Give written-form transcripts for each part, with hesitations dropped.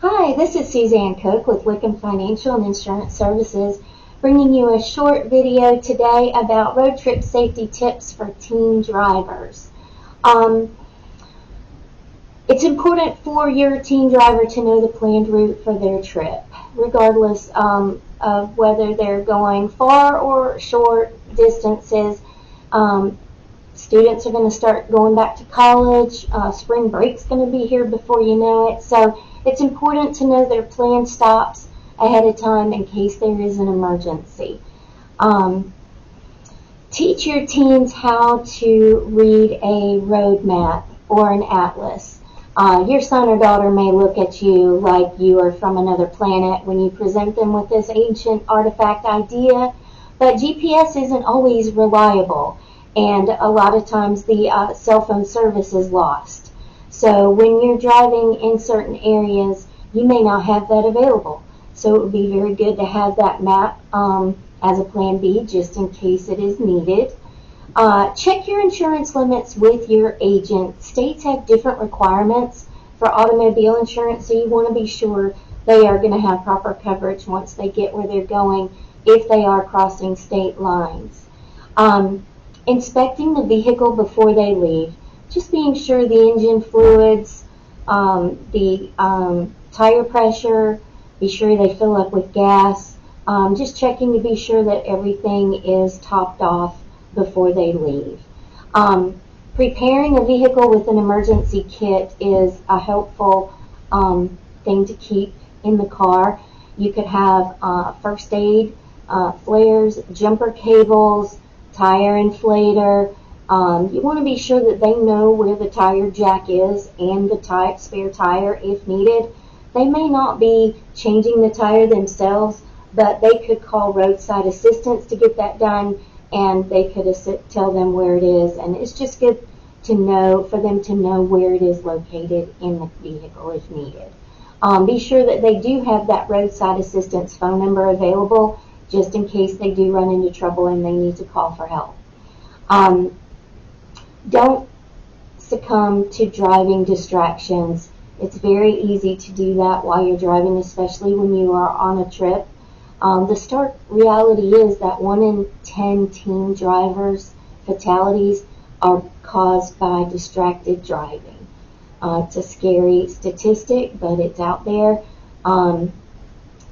Hi, this is Susanne Cook with Wickham Financial and Insurance Services, bringing you a short video today about road trip safety tips for teen drivers. It's important for your teen driver to know the planned route for their trip, regardless of whether they're going far or short distances. Students are going to start going back to college. Spring break's going to be here before you know it. So it's important to know their planned stops ahead of time in case there is an emergency. Teach your teens how to read a road map or an atlas. Your son or daughter may look at you like you are from another planet when you present them with this ancient artifact idea, but GPS isn't always reliable, and a lot of times the cell phone service is lost. So when you're driving in certain areas, you may not have that available. So it would be very good to have that map as a plan B just in case it is needed. Check your insurance limits with your agent. States have different requirements for automobile insurance, so you want to be sure they are going to have proper coverage once they get where they're going if they are crossing state lines. Inspecting the vehicle before they leave. Just being sure the engine fluids, the tire pressure, be sure they fill up with gas. Just checking to be sure that everything is topped off before they leave. Preparing a vehicle with an emergency kit is a helpful thing to keep in the car. You could have first aid, flares, jumper cables, tire inflator. You want to be sure that they know where the tire jack is and the spare tire if needed. They may not be changing the tire themselves, but they could call roadside assistance to get that done, and they could tell them where it is. And it's just good to know, for them to know where it is located in the vehicle if needed. Be sure that they do have that roadside assistance phone number available just in case they do run into trouble and they need to call for help. Don't succumb to driving distractions. It's very easy to do that while you're driving, especially when you are on a trip. The stark reality is that 1 in 10 teen drivers' fatalities are caused by distracted driving. It's a scary statistic, but it's out there.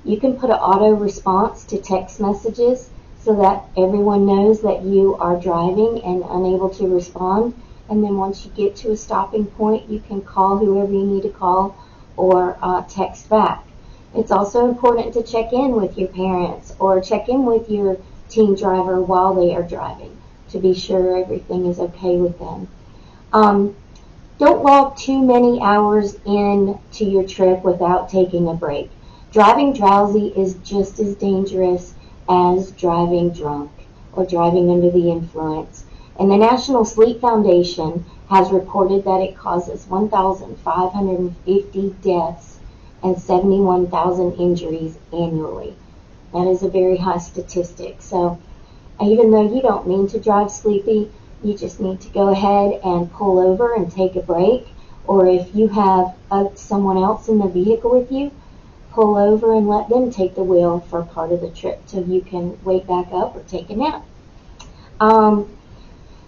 You can put an auto response to text messages so that everyone knows that you are driving and unable to respond. And then once you get to a stopping point, you can call whoever you need to call or text back. It's also important to check in with your parents or check in with your teen driver while they are driving to be sure everything is okay with them. Don't log too many hours into your trip without taking a break. Driving drowsy is just as dangerous as driving drunk or driving under the influence. And the National Sleep Foundation has reported that it causes 1,550 deaths and 71,000 injuries annually. That is a very high statistic. So even though you don't mean to drive sleepy, you just need to go ahead and pull over and take a break. Or if you have someone else in the vehicle with you, pull over and let them take the wheel for part of the trip till you can wake back up or take a nap.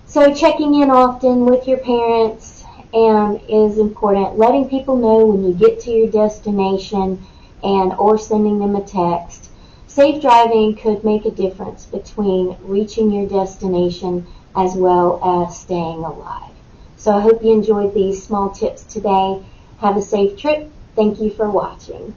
So checking in often with your parents is important. Letting people know when you get to your destination or sending them a text. Safe driving could make a difference between reaching your destination as well as staying alive. So I hope you enjoyed these small tips today. Have a safe trip. Thank you for watching.